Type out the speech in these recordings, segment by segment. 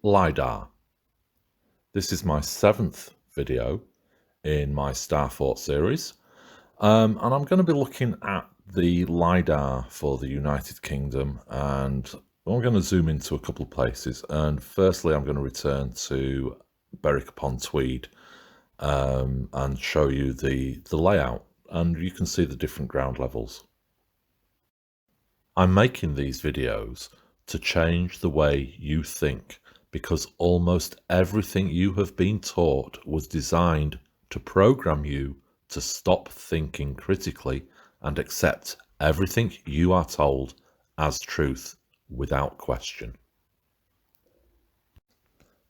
LiDAR. This is my 7th video in my StarForts series, and I'm going to be looking at the LiDAR for the United Kingdom, and I'm going to zoom into a couple of places. And firstly, I'm going to return to Berwick-upon-Tweed and show you the layout, and you can see the different ground levels. I'm making these videos to change the way you think, because almost everything you have been taught was designed to program you to stop thinking critically and accept everything you are told as truth without question.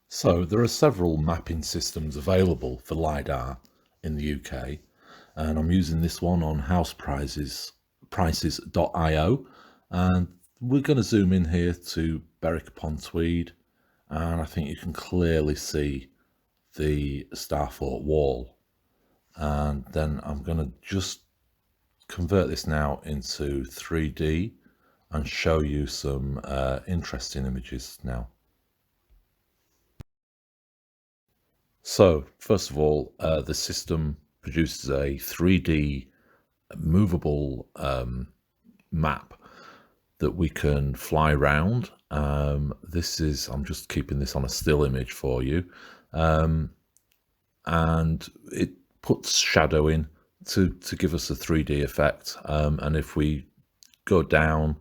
So there are several mapping systems available for LiDAR in the UK, and I'm using this one on houseprices.io, and we're going to zoom in here to Berwick-upon-Tweed, and I think you can clearly see the Starfort wall. And then I'm going to just convert this now into 3D and show you some interesting images now. So first of all, the system produces a 3D movable map that we can fly around. I'm just keeping this on a still image for you, and it puts shadow in to give us a 3D effect, and if we go down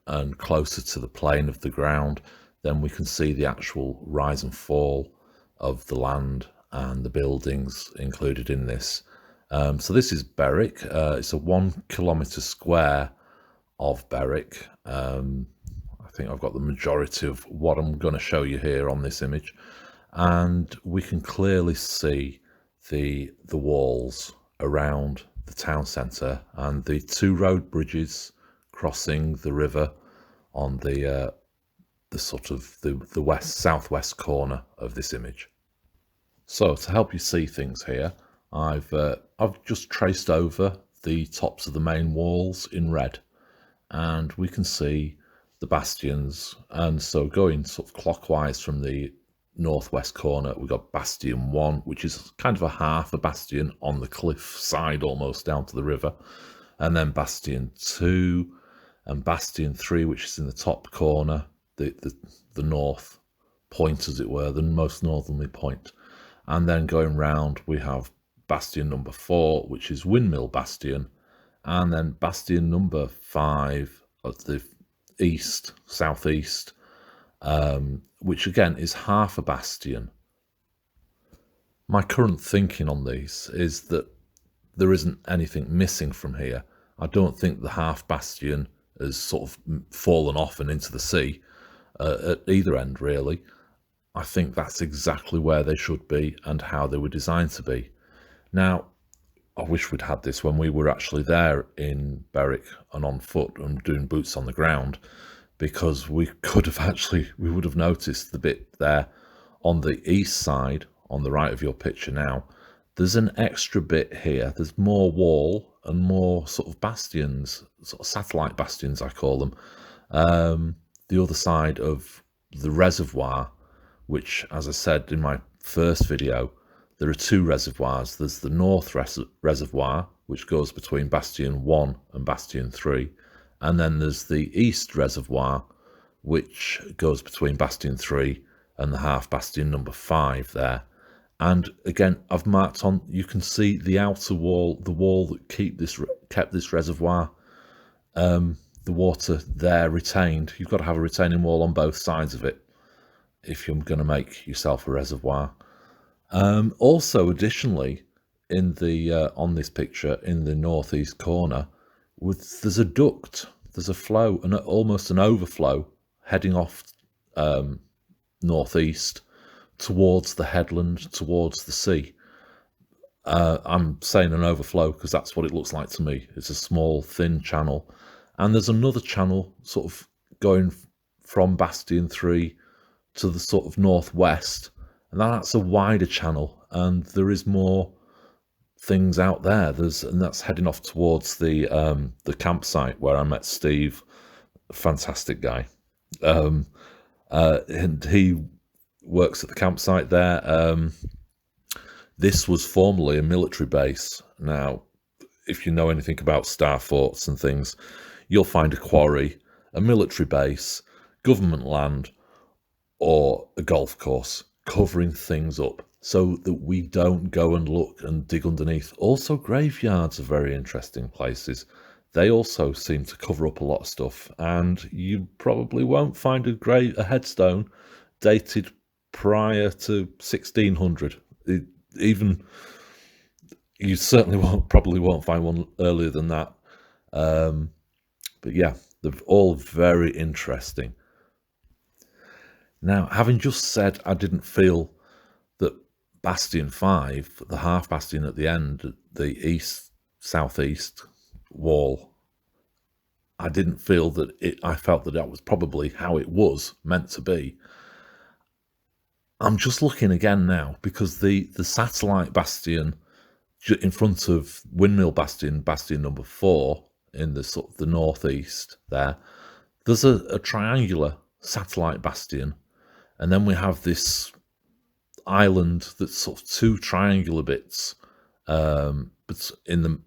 and closer to the plane of the ground, then we can see the actual rise and fall of the land and the buildings included in this. So this is Berwick. It's a 1 kilometre square of Berwick. I think I've got the majority of what I'm going to show you here on this image, and we can clearly see the walls around the town centre and the 2 road bridges crossing the river on the sort of the southwest corner of this image. So to help you see things here, I've just traced over the tops of the main walls in red, and we can see the bastions. And so going sort of clockwise from the northwest corner, we've got Bastion 1, which is kind of a half a bastion on the cliff side almost down to the river, and then Bastion 2 and Bastion 3, which is in the top corner, the north point, as it were, the most northerly point. And then going round, we have Bastion number 4, which is Windmill Bastion, and then Bastion number 5 at the southeast, which again is half a bastion. My current thinking on these is that there isn't anything missing from here. I don't think the half bastion has sort of fallen off and into the sea at either end, really. I think that's exactly where they should be and how they were designed to be. Now, I wish we'd had this when we were actually there in Berwick and on foot and doing boots on the ground, because we would have noticed the bit there on the east side, on the right of your picture now. There's an extra bit here. There's more wall and more sort of bastions, sort of satellite bastions, I call them. The other side of the reservoir, which, as I said in my first video, there are 2 reservoirs. There's the North Reservoir, which goes between Bastion 1 and Bastion 3. And then there's the East Reservoir, which goes between Bastion 3 and the half bastion number 5 there. And again, I've marked on, you can see the outer wall, the wall that kept this reservoir, the water there retained. You've got to have a retaining wall on both sides of it if you're going to make yourself a reservoir. Also, additionally, in the on this picture in the northeast corner, there's a duct, there's a flow, and almost an overflow heading off northeast towards the headland, towards the sea. I'm saying an overflow because that's what it looks like to me. It's a small, thin channel, and there's another channel sort of going from Bastion 3 to the sort of northwest, and that's a wider channel, and there is more things out there. And that's heading off towards the campsite where I met Steve, a fantastic guy, and he works at the campsite there. This was formerly a military base. Now, if you know anything about StarForts and things, you'll find a quarry, a military base, government land, or a golf course covering things up so that we don't go and look and dig underneath. Also, graveyards are very interesting places. They also seem to cover up a lot of stuff, and you probably won't find a headstone dated prior to 1600. Even you certainly probably won't find one earlier than that. But yeah, they're all very interesting. Now, having just said I didn't feel that Bastion 5, the half bastion at the end, the southeast wall, I didn't feel that I felt that was probably how it was meant to be. I'm just looking again now, because the satellite bastion in front of Windmill Bastion, bastion number 4, in the sort of the northeast there's a triangular satellite bastion, and then we have this island that's sort of two triangular bits, but in the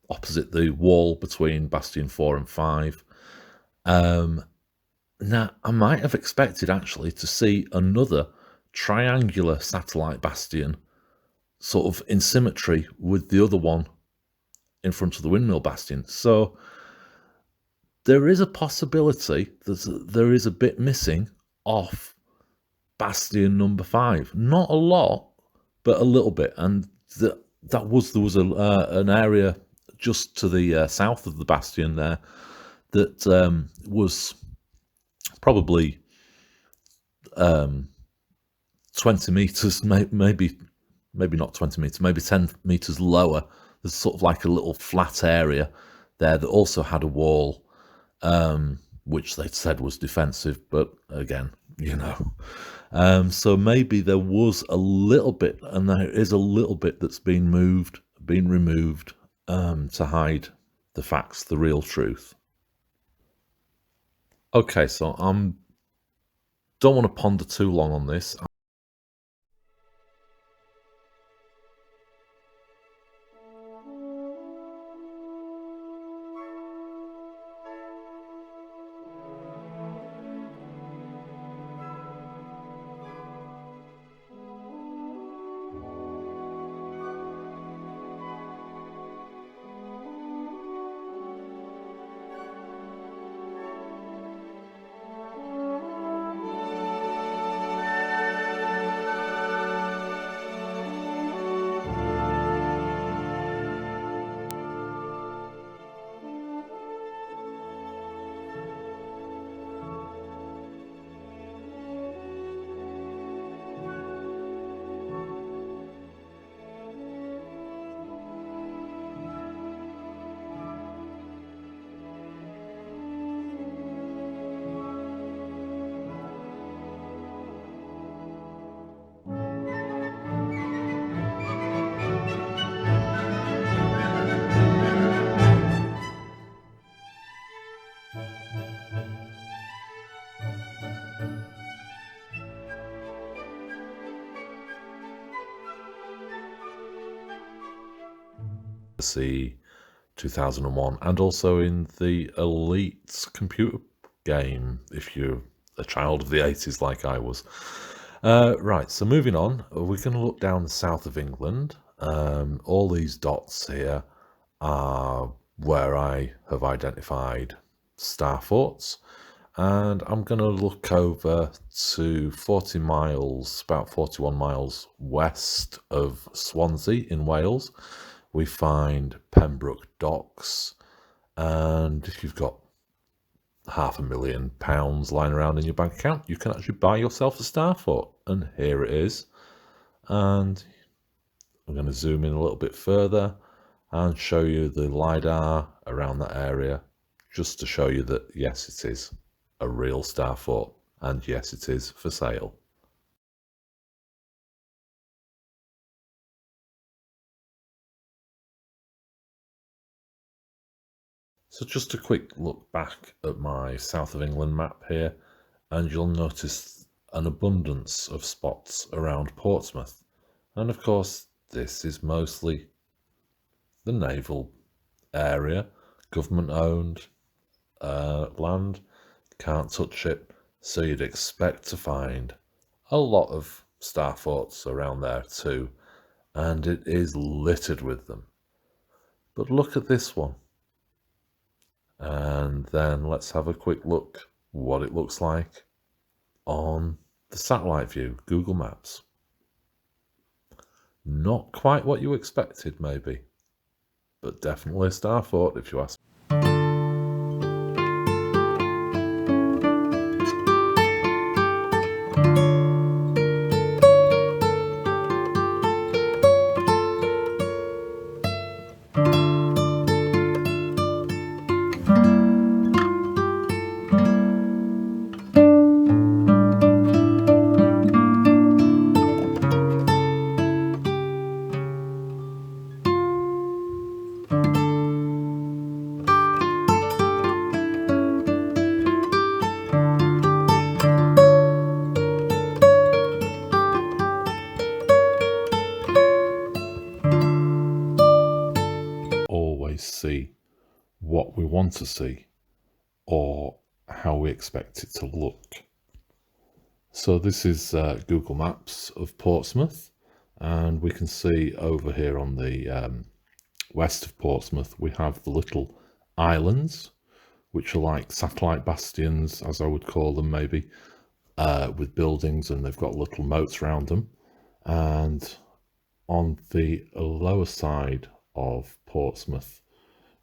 opposite the wall between bastion 4 and 5. Now, I might have expected actually to see another triangular satellite bastion sort of in symmetry with the other one in front of the Windmill Bastion. So there is a possibility that there is a bit missing off Bastion number 5. Not a lot, but a little bit. And there was an area just to the south of the Bastion there that was probably 20 meters, maybe not 20 meters, maybe 10 meters lower. There's sort of like a little flat area there that also had a wall, which they said was defensive, but again, so maybe there was a little bit, and there is a little bit that's been removed to hide the facts, the real truth. Okay, so don't want to ponder too long on this. See 2001, and also in the Elite computer game, if you're a child of the 80s like I was. Right, so moving on, we're going to look down the south of England. All these dots here are where I have identified StarForts, and I'm going to look over to 40 miles, about 41 miles west of Swansea in Wales. We find Pembroke Docks, and if you've got £500,000 lying around in your bank account, you can actually buy yourself a StarFort, and here it is. And I'm going to zoom in a little bit further and show you the LiDAR around that area, just to show you that yes, it is a real StarFort, and yes, it is for sale. So just a quick look back at my south of England map here, and you'll notice an abundance of spots around Portsmouth. And of course, this is mostly the naval area, government owned land, can't touch it. So you'd expect to find a lot of StarForts around there too, and it is littered with them. But look at this one. And then let's have a quick look what it looks like on the satellite view, Google Maps. Not quite what you expected, maybe, but definitely a StarFort if you ask me. Always see what we want to see or how we expect it to look. So this is Google Maps of Portsmouth, and we can see over here on the west of Portsmouth we have the little islands, which are like satellite bastions, as I would call them maybe, with buildings, and they've got little moats around them. And on the lower side of Portsmouth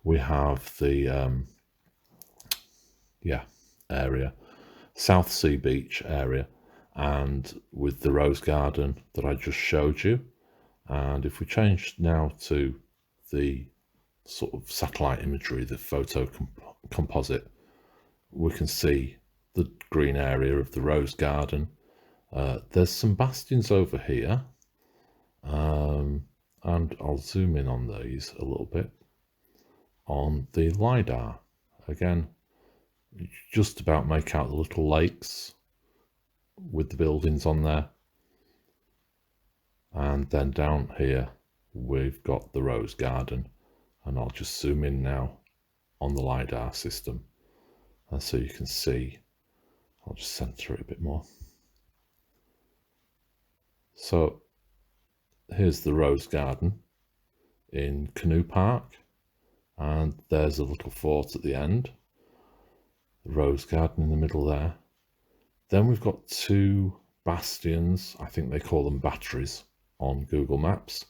we have the area, South Sea Beach area, and with the rose garden that I just showed you. And if we change now to the sort of satellite imagery, the photo composite, we can see the green area of the rose garden. There's some bastions over here, and I'll zoom in on these a little bit. On the LiDAR, again, just about make out the little lakes with the buildings on there. And then down here we've got the rose garden, and I'll just zoom in now on the LiDAR system, and so you can see. I'll just center it a bit more. So here's the rose garden in Canoe Park, and there's a little fort at the end, the rose garden in the middle there. Then we've got two bastions, I think they call them batteries on Google Maps,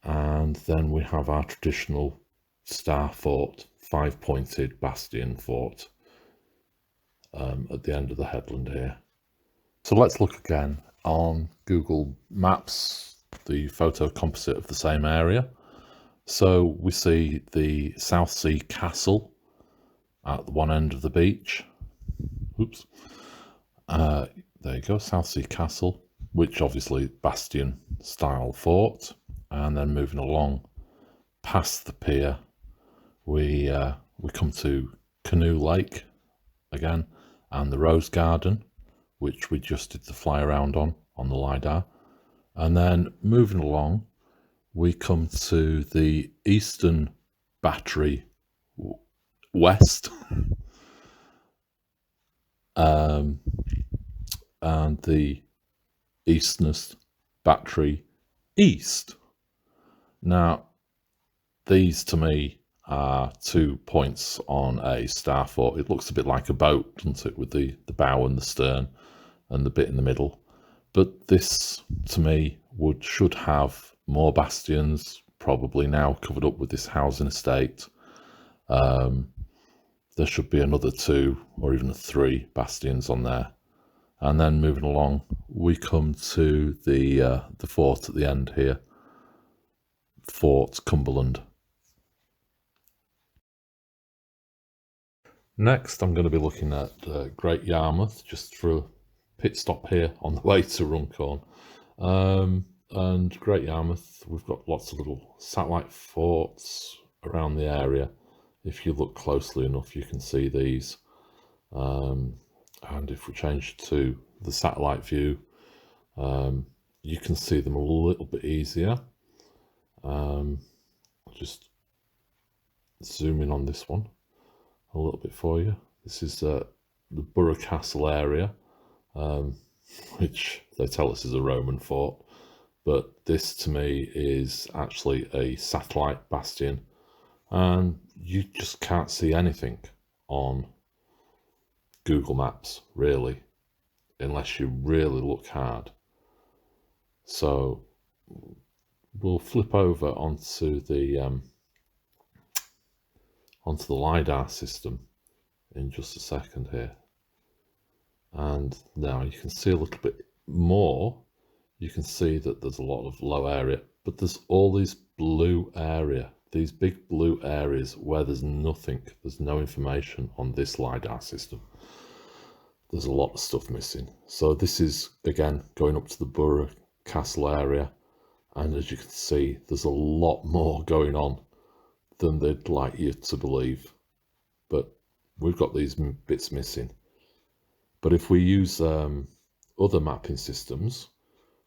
and then we have our traditional StarFort 5-pointed bastion fort at the end of the headland here. So let's look again on Google Maps, the photo composite of the same area. So we see the South Sea Castle at one end of the beach. Oops. There you go, South Sea Castle, which obviously bastion style fort. And then moving along past the pier, we come to Canoe Lake again, and the rose garden, which we just did the fly around on the LiDAR. And then moving along, we come to the Eastern Battery West, and the Easternest Battery East. Now, these to me are 2 points on a StarFort. It looks a bit like a boat, doesn't it, with the bow and the stern and the bit in the middle. But this, to me, should have more bastions, probably now covered up with this housing estate. There should be another 2 or even 3 bastions on there. And then moving along, we come to the fort at the end here, Fort Cumberland. Next, I'm going to be looking at Great Yarmouth, just for a pit stop here on the way to Runcorn. And Great Yarmouth, we've got lots of little satellite forts around the area. If you look closely enough, you can see these. And if we change to the satellite view, you can see them a little bit easier. I'll just zoom in on this one a little bit for you. This is the Borough Castle area, which they tell us is a Roman fort, but this to me is actually a satellite bastion, and you just can't see anything on Google Maps really, unless you really look hard. So we'll flip over onto the LiDAR system in just a second here. And now you can see a little bit more. You can see that there's a lot of low area, but there's all these blue area, these big blue areas where there's nothing, there's no information on this LiDAR system. There's a lot of stuff missing. So this is, again, going up to the Borough Castle area. And as you can see, there's a lot more going on than they'd like you to believe. But we've got these bits missing. But if we use other mapping systems,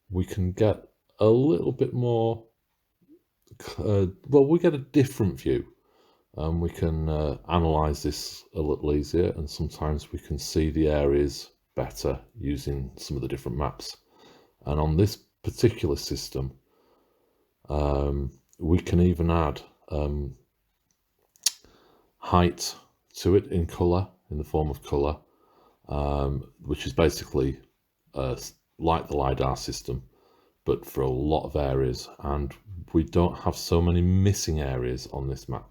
we can get a little bit more, well, we get a different view. We can analyze this a little easier, and sometimes we can see the areas better using some of the different maps. And on this particular system, we can even add height to it in color, in the form of color, which is basically like the LiDAR system, but for a lot of areas, and we don't have so many missing areas on this map.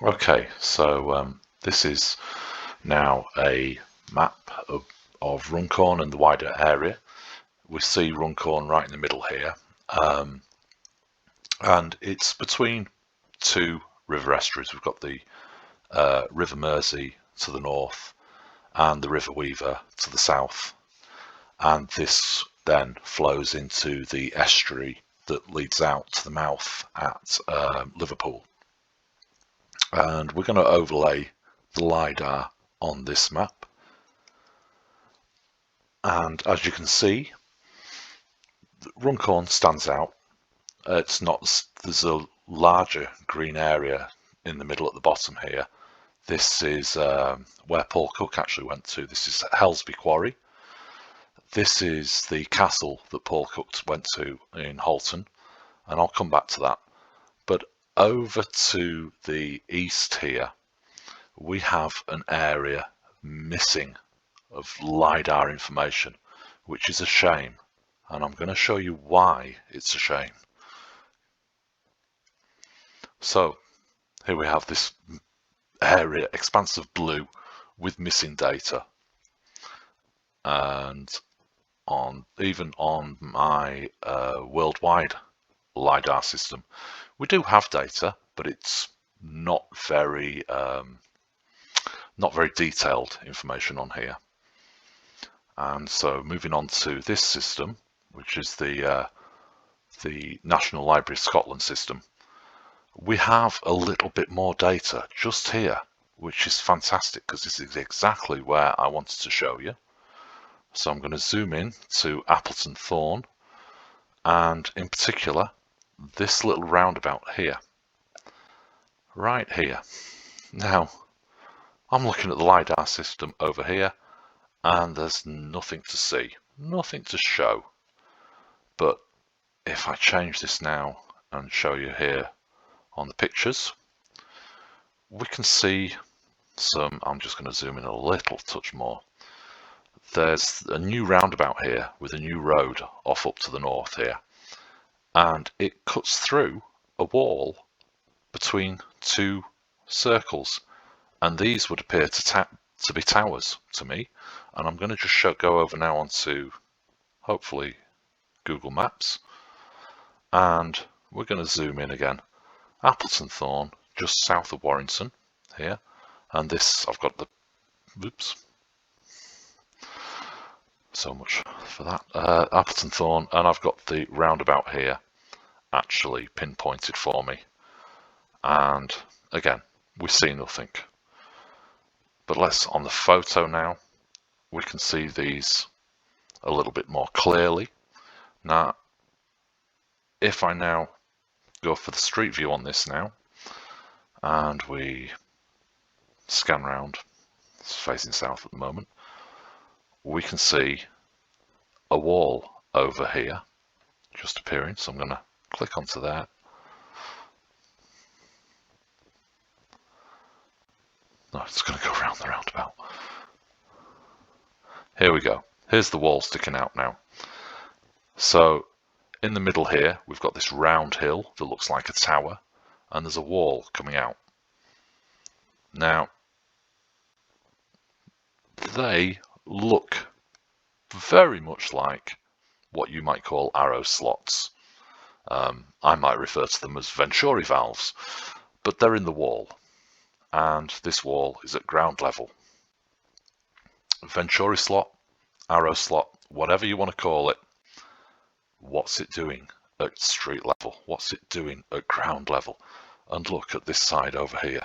Okay, so this is now a map of Runcorn and the wider area. We see Runcorn right in the middle here, and it's between two river estuaries. We've got the River Mersey to the north and the River Weaver to the south, and this then flows into the estuary that leads out to the mouth at Liverpool. And we're going to overlay the LiDAR on this map, and as you can see, Runcorn stands out. It's not, there's a larger green area in the middle at the bottom here. This is where Paul Cook actually went to. This is Helsby Quarry. This is the castle that Paul Cook went to in Halton, and I'll come back to that. But over to the east here, we have an area missing of LiDAR information, which is a shame. And I'm going to show you why it's a shame. So here we have this area, expanse of blue with missing data. And even on my worldwide LiDAR system, we do have data, but it's not very detailed information on here. And so moving on to this system, which is the National Library of Scotland system, we have a little bit more data just here, which is fantastic because this is exactly where I wanted to show you. So I'm going to zoom in to Appleton Thorn, and in particular this little roundabout here, right here. Now I'm looking at the LiDAR system over here, and there's nothing to see, nothing to show. But if I change this now and show you here on the pictures, we can see some, I'm just going to zoom in a little touch more. There's a new roundabout here with a new road off up to the north here, and it cuts through a wall between two circles, and these would appear to be towers to me. And I'm going to just go over now onto hopefully Google Maps, and we're going to zoom in again. Appleton Thorn, just south of Warrington here, and this, I've got the, oops, so much for that, Appleton Thorn, and I've got the roundabout here actually pinpointed for me. And again, we see nothing. But let's, on the photo now, we can see these a little bit more clearly. Now, if I now go for the street view on this now, and we scan round, it's facing south at the moment, we can see a wall over here just appearing. So I'm going to click onto that. No, it's going to go around the roundabout. Here we go. Here's the wall sticking out now. So in the middle here, we've got this round hill that looks like a tower, and there's a wall coming out. Now, they look very much like what you might call arrow slots. I might refer to them as Venturi valves, but they're in the wall, and this wall is at ground level. Venturi slot, arrow slot, whatever you want to call it, what's it doing at street level? What's it doing at ground level? And look at this side over here.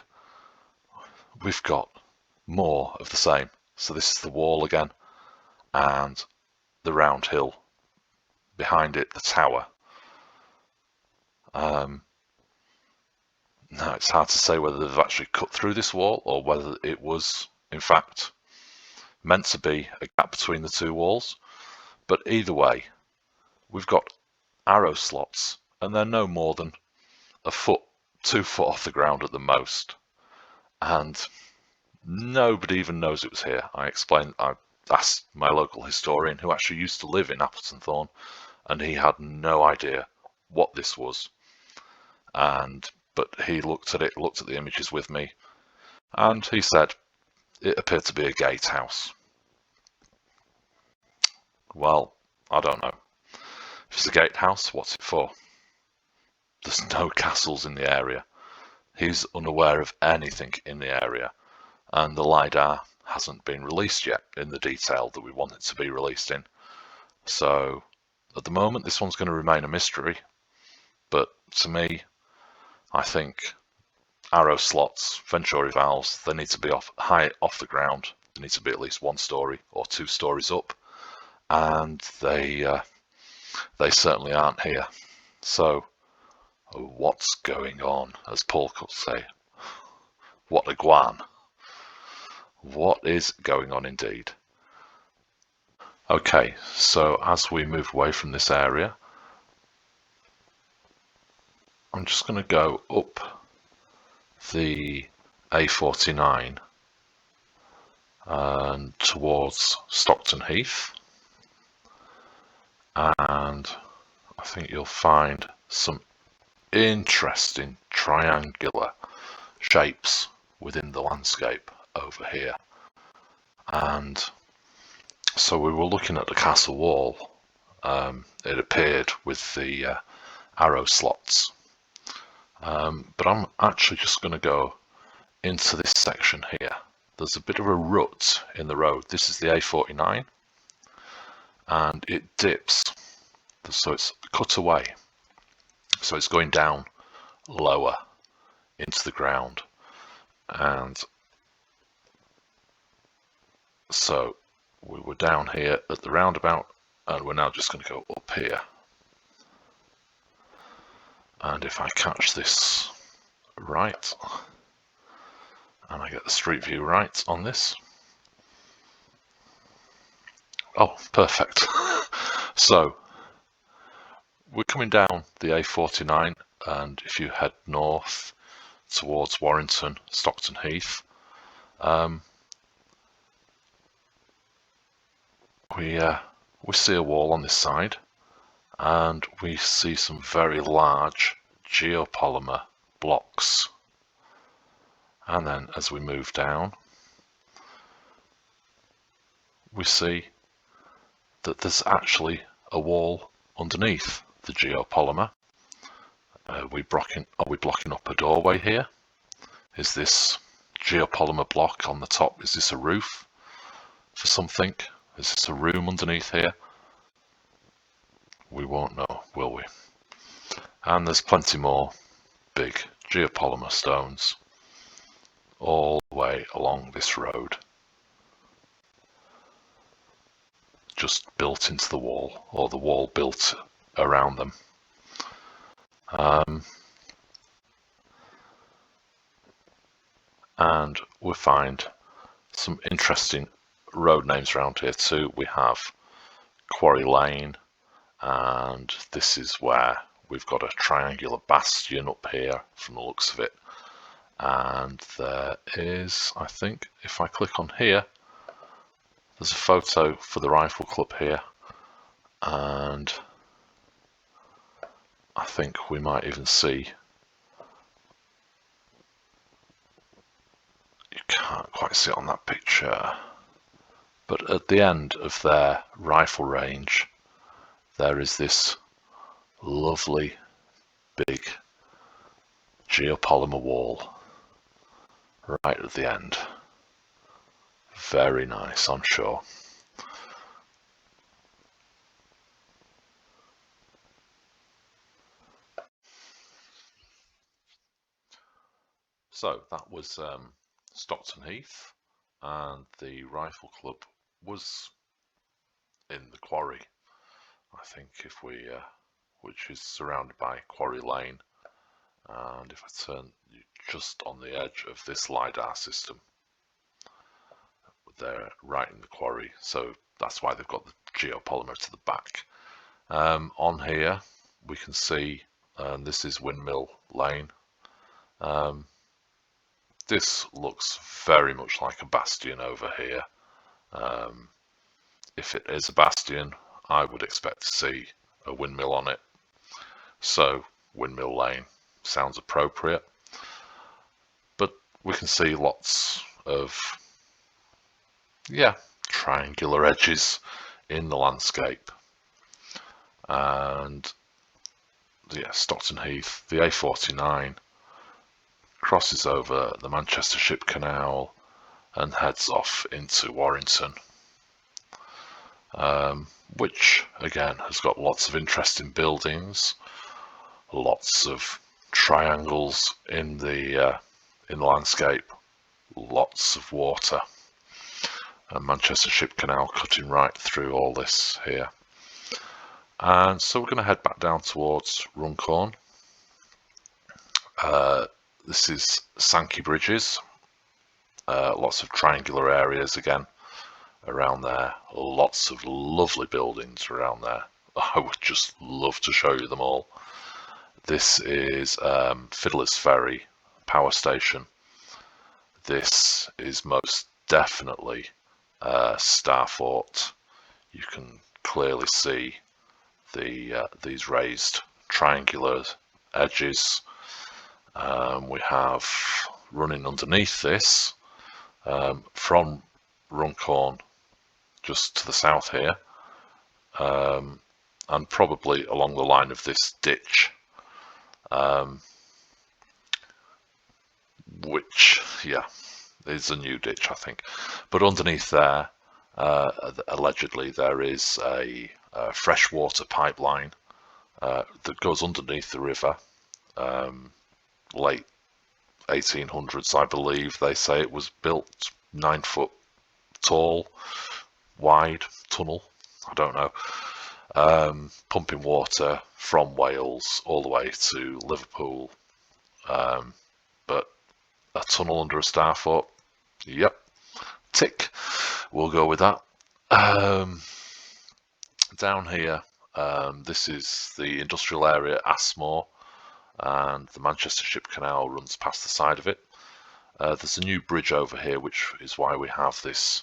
We've got more of the same. So this is the wall again, and the round hill behind it, the tower. Now it's hard to say whether they've actually cut through this wall or whether it was in fact meant to be a gap between the two walls. But either way, we've got arrow slots, and they're no more than a foot, 2 foot off the ground at the most. And nobody even knows it was here. I asked my local historian who actually used to live in Appleton Thorn, and he had no idea what this was. But he looked at the images with me, and he said it appeared to be a gatehouse. Well, I don't know. If it's a gatehouse, what's it for? There's no castles in the area. He's unaware of anything in the area, and the LiDAR hasn't been released yet in the detail that we want it to be released in. So at the moment, this one's going to remain a mystery, but to me, I think arrow slots, Venturi valves, they need to be high off the ground. They need to be at least 1 story or 2 stories up, and they certainly aren't here. So what's going on, as Paul could say? What a guan. What is going on indeed? Okay, so as we move away from this area, I'm just going to go up the A49 and towards Stockton Heath, and I think you'll find some interesting triangular shapes within the landscape over here. And so we were looking at the castle wall. It appeared with the arrow slots. But I'm actually just going to go into this section here. There's a bit of a rut in the road. This is the A49, and it dips, so it's cut away. So it's going down lower into the ground. And so we were down here at the roundabout, and we're now just going to go up here. And if I catch this right, and I get the street view right on this. Oh, perfect. So we're coming down the A49, and if you head north towards Warrington, Stockton Heath, we see a wall on this side, and we see some very large geopolymer blocks. And then as we move down, we see that there's actually a wall underneath the geopolymer. Are we blocking up a doorway here? Is this geopolymer block on the top, is this a roof for something? Is this a room underneath here? We won't know, will we? And there's plenty more big geopolymer stones all the way along this road, just built into the wall, or the wall built around them. And we find some interesting road names around here too. We have Quarry Lane, and this is where we've got a triangular bastion up here from the looks of it. And there is, I think, if I click on here, there's a photo for the Rifle Club here, and I think we might even see, you can't quite see it on that picture, but at the end of their rifle range there is this lovely big geopolymer wall right at the end. Very nice, I'm sure. So that was Stockton Heath, and the Rifle Club was in the quarry, I think, if we which is surrounded by Quarry Lane. And if I turn just on the edge of this LiDAR system, they're right in the quarry, so that's why they've got the geopolymer to the back. On here we can see, this is Windmill Lane. This looks very much like a bastion over here. If it is a bastion, I would expect to see a windmill on it. So Windmill Lane sounds appropriate. But we can see lots of, triangular edges in the landscape. And Stockton Heath, the A49, crosses over the Manchester Ship Canal and heads off into Warrington, which again has got lots of interesting buildings, lots of triangles in the landscape, lots of water, and Manchester Ship Canal cutting right through all this here. And so we're going to head back down towards Runcorn. This is Sankey Bridges, lots of triangular areas again around there, lots of lovely buildings around there. I would just love to show you them all. This is Fiddler's Ferry power station. This is most definitely StarForts. You can clearly see these raised triangular edges. We have running underneath this from Runcorn just to the south here, and probably along the line of this ditch, which is a new ditch, I think. But underneath there, allegedly there is a freshwater pipeline that goes underneath the river. Late 1800s, I believe. They say it was built 9 foot tall, wide tunnel. I don't know. Pumping water from Wales all the way to Liverpool. But a tunnel under a StarFort, yep, tick. We'll go with that. Down here, this is the industrial area, Asmore, and the Manchester Ship Canal runs past the side of it. There's a new bridge over here, which is why we have this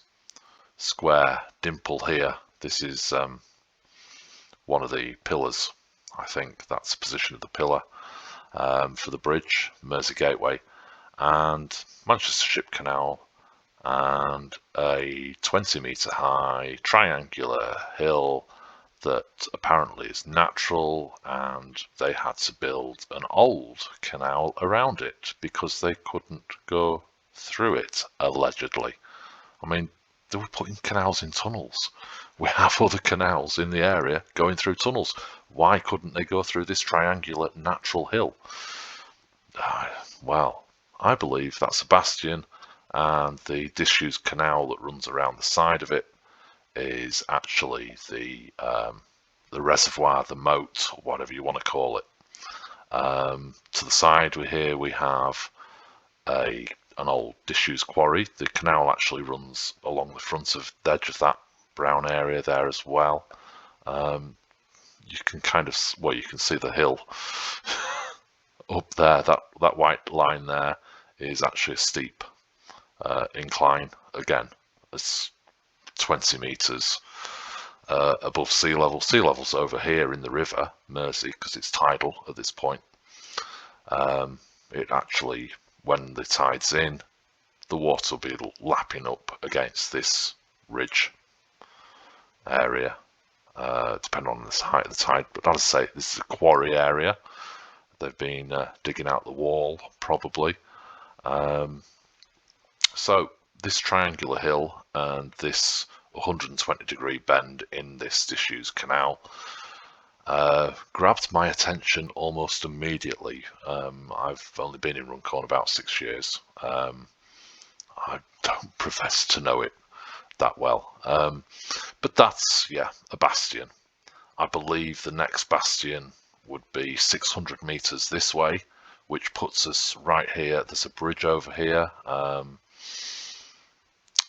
square dimple here. This is one of the pillars. I think that's the position of the pillar for the bridge, Mersey Gateway, and Manchester Ship Canal, and a 20-metre high triangular hill that apparently is natural, and they had to build an old canal around it because they couldn't go through it, allegedly. I mean, they were putting canals in tunnels. We have other canals in the area going through tunnels. Why couldn't they go through this triangular natural hill? Well, I believe that's a bastion, and the disused canal that runs around the side of it is actually the reservoir, the moat, or whatever you want to call it. To the side here we have an old disused quarry. The canal actually runs along the front of the edge of that brown area there as well. You can kind of, well, you can see the hill up there. That white line there is actually a steep incline. Again, it's 20 meters above sea level. Sea level's over here in the river Mersey because it's tidal at this point. It actually, when the tide's in, the water will be lapping up against this ridge area, depending on the height of the tide. But as I say, this is a quarry area. They've been digging out the wall, probably. So this triangular hill and this 120-degree bend in this disused canal grabbed my attention almost immediately. I've only been in Runcorn about 6 years. I don't profess to know it that well. But that's, yeah, a bastion. I believe the next bastion would be 600 meters this way, which puts us right here. There's a bridge over here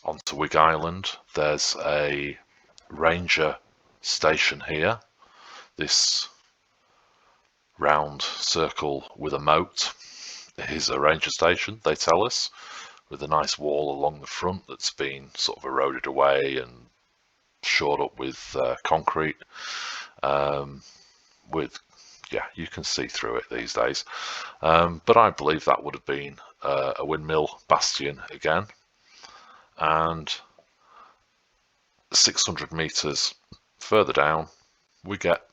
onto Wig Island. There's a ranger station here. This round circle with a moat is a ranger station, they tell us, with a nice wall along the front that's been sort of eroded away and shored up with concrete. Yeah, you can see through it these days. But I believe that would have been a windmill bastion again. And 600 meters further down, we get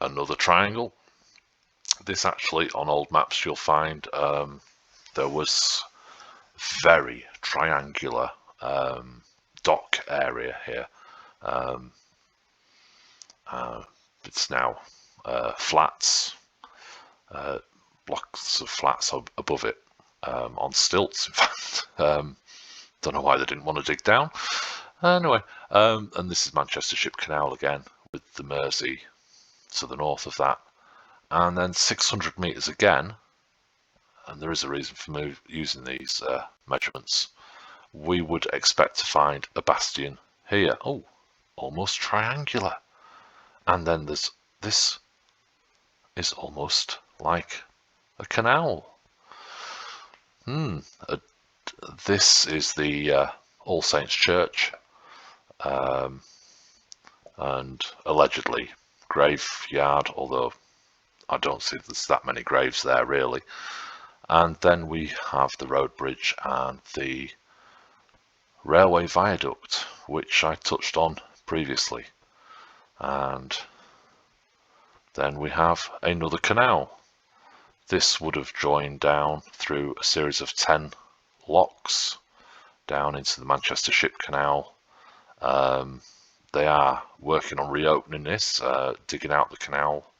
another triangle. This actually, on old maps, you'll find there was very triangular dock area here. It's now flats, blocks of flats above it, on stilts, in fact. Don't know why they didn't want to dig down. Anyway, and this is Manchester Ship Canal again, with the Mersey to the north of that. And then 600 meters again, and there is a reason for me using these measurements, we would expect to find a bastion here. Oh, almost triangular. And then there's this is almost like a canal. This is the All Saints Church, and allegedly graveyard, although I don't see there's that many graves there really. And then we have the road bridge and the railway viaduct, which I touched on previously. And then we have another canal. This would have joined down through a series of 10 locks down into the Manchester Ship Canal. They are working on reopening this, digging out the canal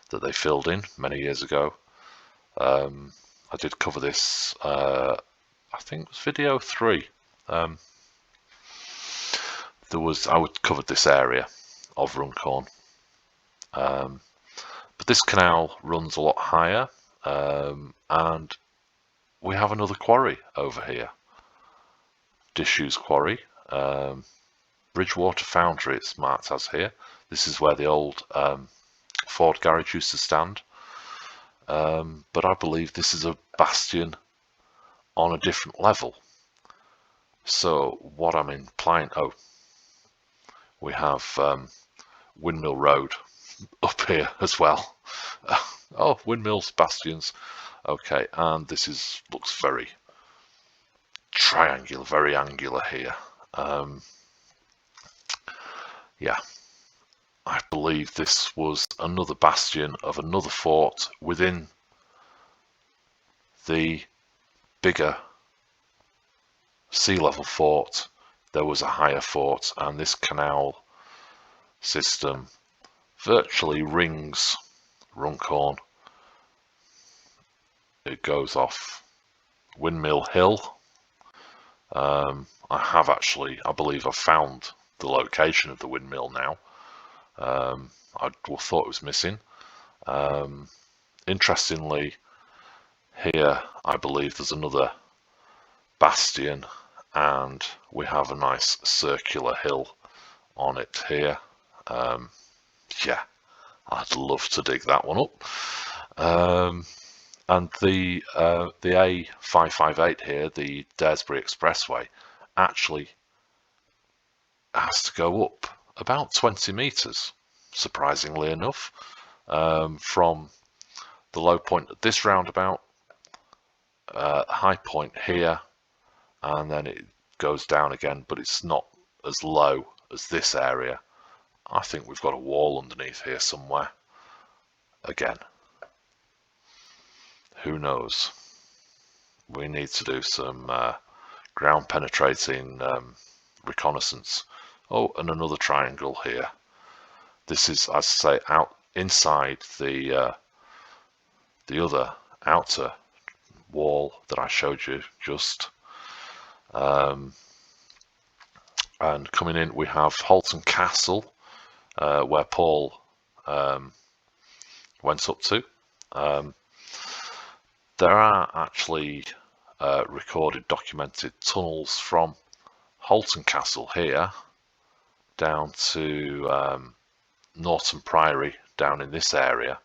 that they filled in many years ago. I did cover this, I think it was video 3. I covered this area of Runcorn. But this canal runs a lot higher, and we have another quarry over here. Disused quarry. Bridgewater Foundry, it's marked as here. This is where the old Ford garage used to stand. But I believe this is a bastion on a different level. So what I'm implying, we have Windmill Road up here as well. Oh, windmills, bastions. Okay, and this looks very triangular, very angular here. Yeah, I believe this was another bastion of another fort within the bigger sea level fort. There was a higher fort, and this canal system virtually rings Runcorn. It goes off Windmill Hill. I believe I've found the location of the windmill now. I thought it was missing. Interestingly, here I believe there's another bastion, and we have a nice circular hill on it here. Yeah, I'd love to dig that one up. And the A558 here, the Daresbury Expressway, actually has to go up about 20 metres, surprisingly enough, from the low point at this roundabout, high point here, and then it goes down again, but it's not as low as this area. I think we've got a wall underneath here somewhere. Again, who knows? We need to do some ground penetrating reconnaissance. Oh, and another triangle here. This is, as I say, out inside the other outer wall that I showed you just. And coming in, we have Halton Castle, where Paul went up to. There are actually recorded, documented tunnels from Halton Castle here down to Norton Priory down in this area.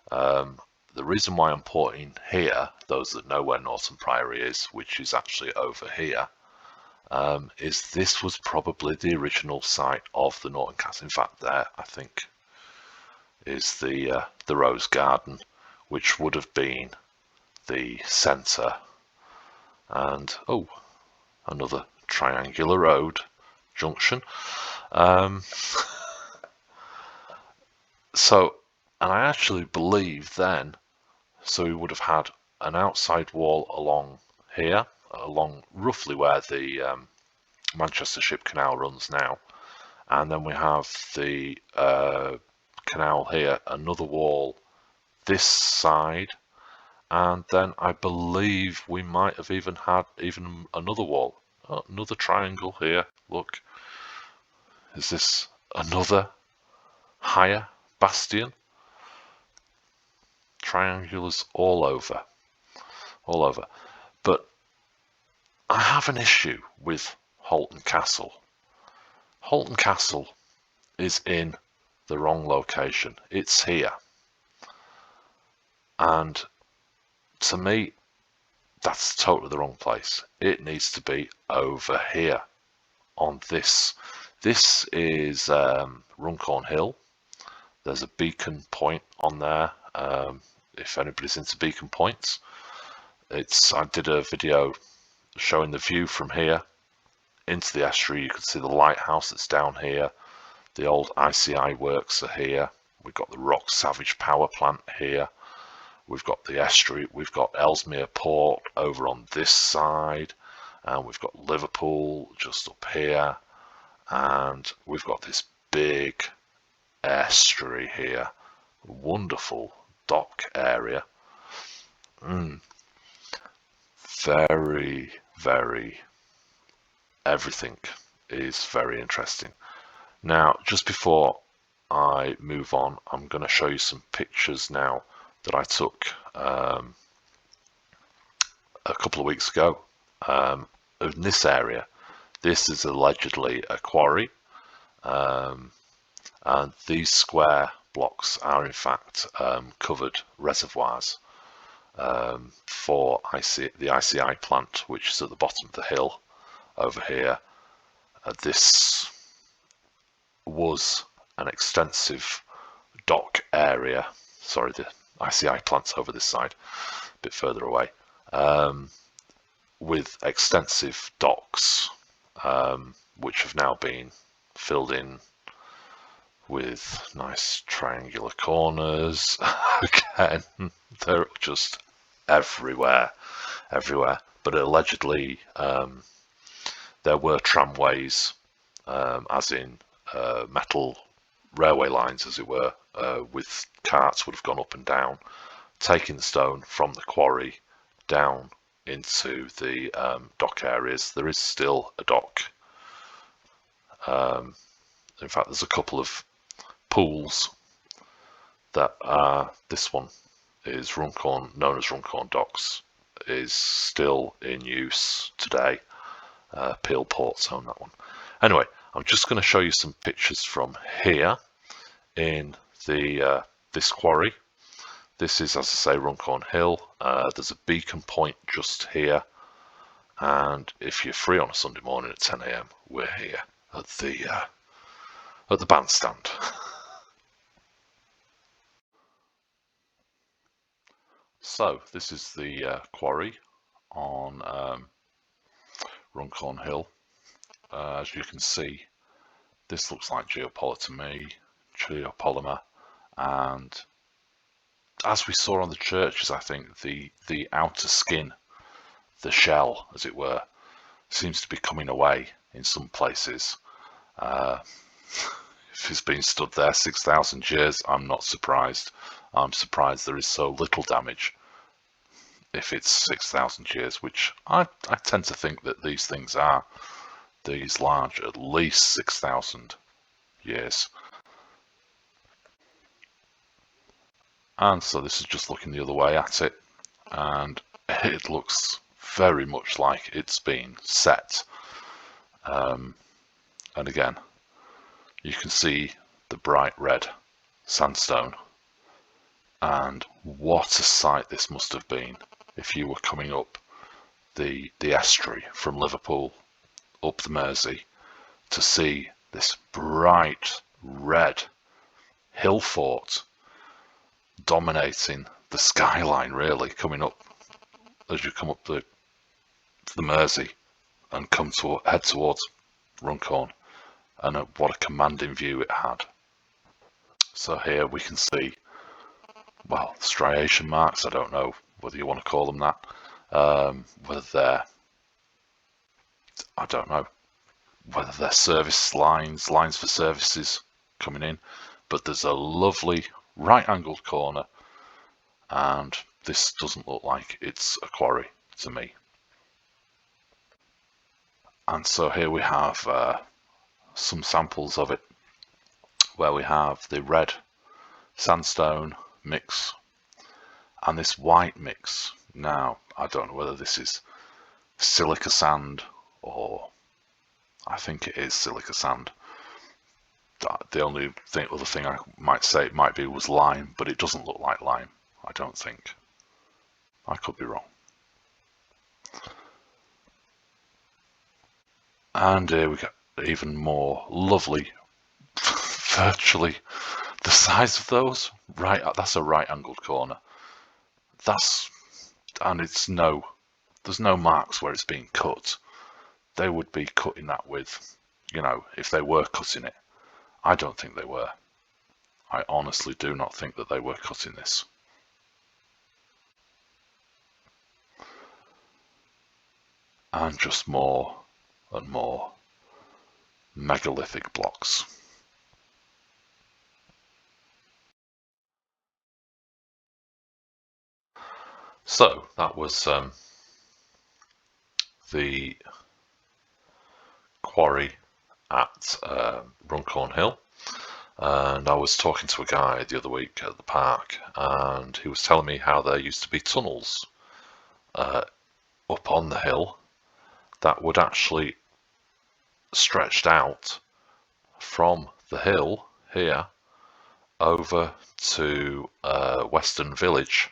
The reason why I'm porting here, those that know where Norton Priory is, which is actually over here, is this was probably the original site of the Norton Castle. In fact, there I think is the Rose Garden, which would have been the centre. And oh, another triangular road junction. So, and I actually believe then, so we would have had an outside wall along here, along roughly where the Manchester Ship Canal runs now, and then we have the canal here, another wall this side, and then I believe we might have even had another wall. Oh, another triangle here, look. Is this another higher bastion? Triangulars all over. But I have an issue with Halton Castle. Halton Castle is in the wrong location. It's here. And to me, that's totally the wrong place. It needs to be over here on this. This is Runcorn Hill. There's a beacon point on there. If anybody's into beacon points, I did a video showing the view from here into the estuary. You can see the lighthouse that's down here. The old ICI works are here. We've got the Rock Savage power plant here. We've got the estuary. We've got Ellesmere Port over on this side, and we've got Liverpool just up here, and we've got this big estuary here. Wonderful dock area. Very, very, everything is very interesting. Now, just before I move on, I'm going to show you some pictures now that I took a couple of weeks ago in this area. This is allegedly a quarry, and these square blocks are in fact covered reservoirs for the ICI plant, which is at the bottom of the hill over here. This was an extensive dock area. Sorry, the ICI plant's over this side, a bit further away, with extensive docks, which have now been filled in with nice triangular corners. Again, they're just everywhere. But allegedly, there were tramways, as in metal railway lines, as it were, with carts would have gone up and down, taking the stone from the quarry down into the dock areas. There is still a dock. In fact, there's a couple of pools that this one is Runcorn, known as Runcorn Docks, is still in use today. Peel Ports own that one. Anyway, I'm just going to show you some pictures from here in the this quarry. This is, as I say, Runcorn Hill. There's a beacon point just here, and if you're free on a Sunday morning at 10 AM, we're here at the bandstand. So this is the quarry on Runcorn Hill. As you can see, this looks like geopolymer, and as we saw on the churches, I think the outer skin, the shell, as it were, seems to be coming away in some places. If it's been stood there 6,000 years, I'm not surprised. I'm surprised there is so little damage if it's 6,000 years, which I tend to think that these things are, these large, at least 6,000 years. And so this is just looking the other way at it, and it looks very much like it's been set. And again, you can see the bright red sandstone, and what a sight this must have been if you were coming up the estuary from Liverpool up the Mersey to see this bright red hill fort dominating the skyline, really, coming up as you come up the Mersey and head towards Runcorn, and what a commanding view it had. So here we can see, well, striation marks, I don't know whether you want to call them that, whether they're, I don't know, whether they're service lines for services coming in, but there's a lovely right-angled corner, and this doesn't look like it's a quarry to me. And so here we have some samples of it, where we have the red sandstone mix and this white mix. Now, I don't know whether this is silica sand, or I think it is silica sand. The only other thing I might say it might be was lime, but it doesn't look like lime, I don't think. I could be wrong. And here we got even more lovely, virtually the size of those. Right, that's a right-angled corner. And there's no marks where it's being cut. They would be cutting that with, if they were cutting it. I don't think they were. I honestly do not think that they were cutting this. And just more and more megalithic blocks. So that was the quarry at Runcorn Hill, and I was talking to a guy the other week at the park, and he was telling me how there used to be tunnels up on the hill that would actually stretched out from the hill here over to Western Village,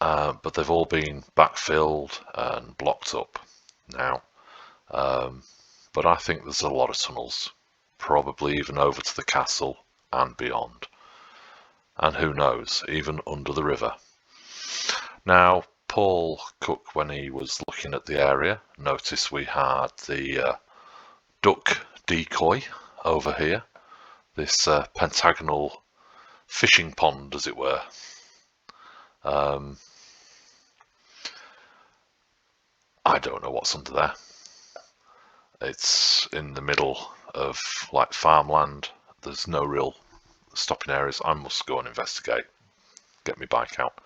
but they've all been backfilled and blocked up now. But I think there's a lot of tunnels, probably even over to the castle and beyond. And who knows, even under the river. Now, Paul Cook, when he was looking at the area, noticed we had the duck decoy over here, this pentagonal fishing pond, as it were. I don't know what's under there. It's in the middle of like farmland. There's no real stopping areas. I must go and investigate, get my bike out.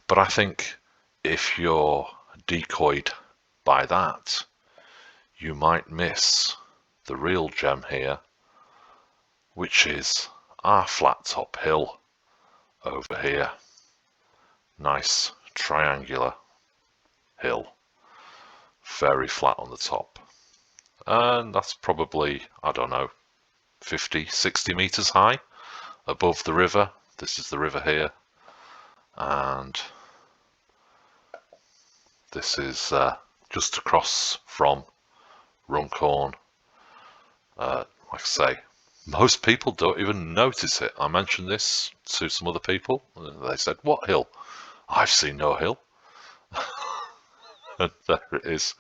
But I think if you're decoyed by that, you might miss the real gem here, which is our flat top hill over here. Nice triangular hill, very flat on the top. And that's probably, I don't know, 50, 60 meters high above the river. This is the river here. And this is just across from Runcorn. Like I say, most people don't even notice it. I mentioned this to some other people. They said, "What hill?" I've seen no hill. And there it is.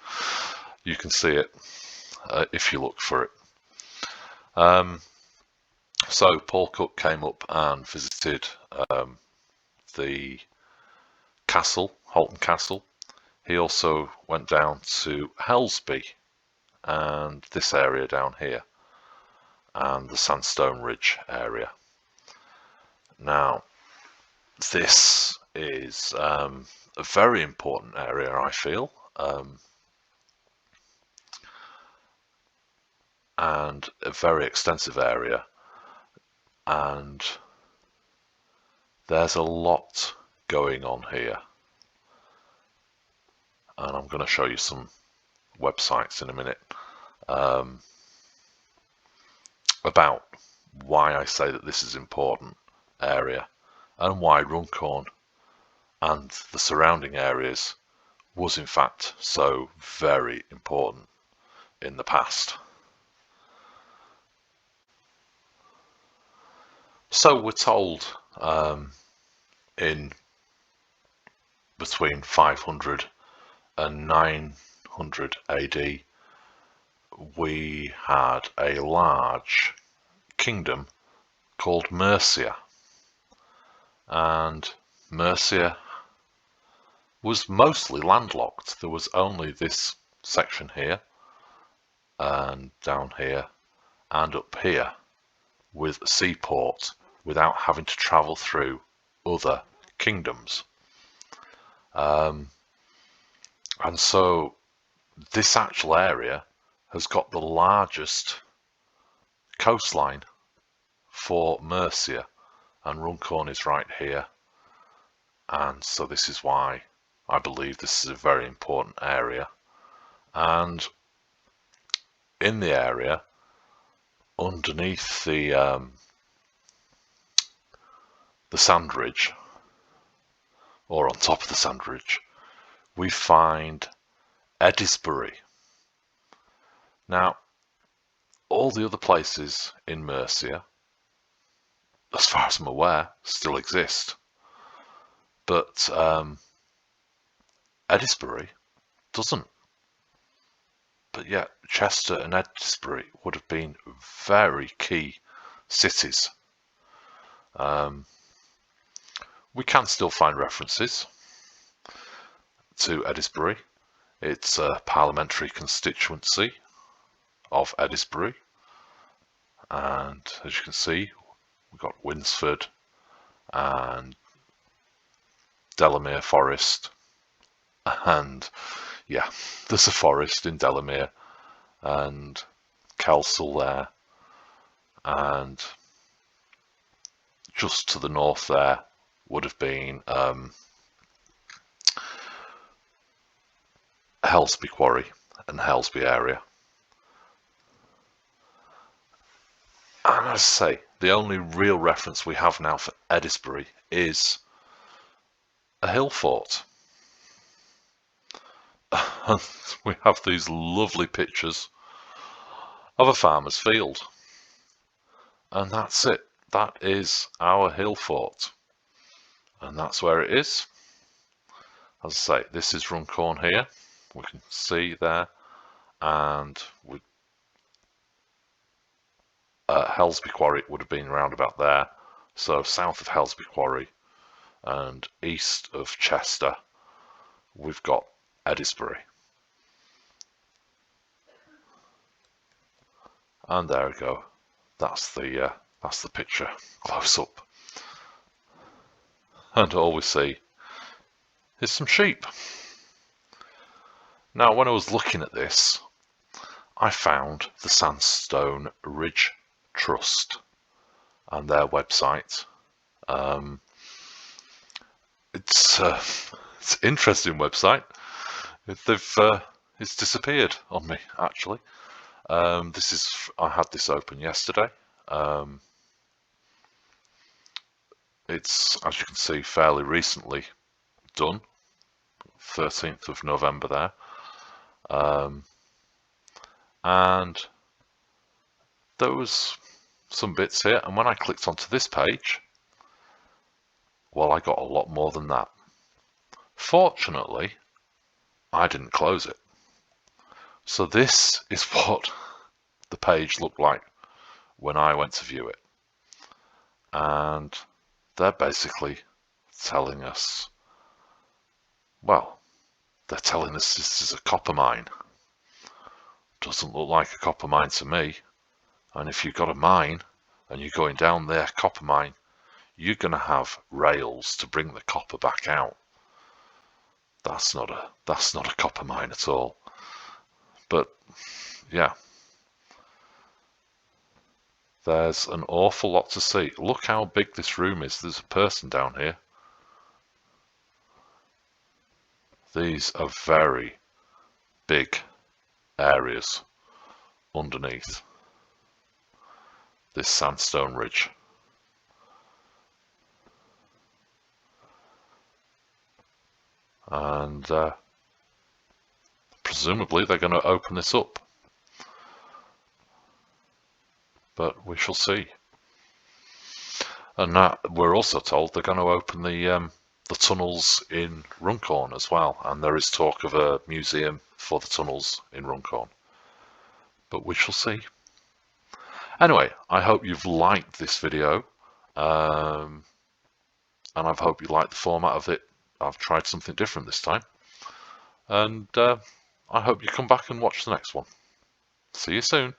You can see it if you look for it. So Paul Cook came up and visited the castle, Halton Castle. He also went down to Helsby and this area down here, and the Sandstone Ridge area. Now, this is a very important area, I feel, and a very extensive area, and there's a lot going on here. And I'm going to show you some websites in a minute about why I say that this is an important area and why Runcorn and the surrounding areas was in fact so very important in the past. So we're told in between 500 and 900 AD, we had a large kingdom called Mercia, and Mercia was mostly landlocked. There was only this section here and down here and up here with a seaport without having to travel through other kingdoms. And so this actual area has got the largest coastline for Mercia, and Runcorn is right here. And so this is why I believe this is a very important area. And in the area, underneath the sand ridge, or on top of the sand ridge, we find Edisbury. Now, all the other places in Mercia, as far as I'm aware, still exist. But Edisbury doesn't. But yet, Chester and Edisbury would have been very key cities. We can still find references to Edisbury. It's a parliamentary constituency of Edisbury, and as you can see, we've got Winsford and Delamere Forest, and yeah, there's a forest in Delamere, and Kelsall there, and just to the north there would have been Helsby Quarry and Helsby area. And as I say, the only real reference we have now for Edisbury is a hill fort. We have these lovely pictures of a farmer's field. And that's it. That is our hill fort. And that's where it is. As I say, this is Runcorn here. We can see there. And Helsby Quarry would have been around about there. So south of Helsby Quarry and east of Chester, we've got Edisbury. And there we go. That's the picture close up. And all we see Here's some sheep. Now, when I was looking at this, I found the Sandstone Ridge Trust and their website. It's an interesting website. It's disappeared on me, actually. I had this open yesterday. It's, as you can see, fairly recently done, 13th of November there. And there was some bits here, and when I clicked onto this page, well, I got a lot more than that. Fortunately, I didn't close it. So this is what the page looked like when I went to view it. And they're basically telling us, well, they're telling us this is a copper mine. Doesn't look like a copper mine to me. And if you've got a mine and you're going down their copper mine, you're going to have rails to bring the copper back out. That's not a copper mine at all. But yeah, there's an awful lot to see. Look how big this room is. There's a person down here. These are very big areas underneath this sandstone ridge. And presumably they're going to open this up. But we shall see. And we're also told they're going to open the tunnels in Runcorn as well, and there is talk of a museum for the tunnels in Runcorn. But we shall see. Anyway, I hope you've liked this video, and I hope you like the format of it. I've tried something different this time, and I hope you come back and watch the next one. See you soon.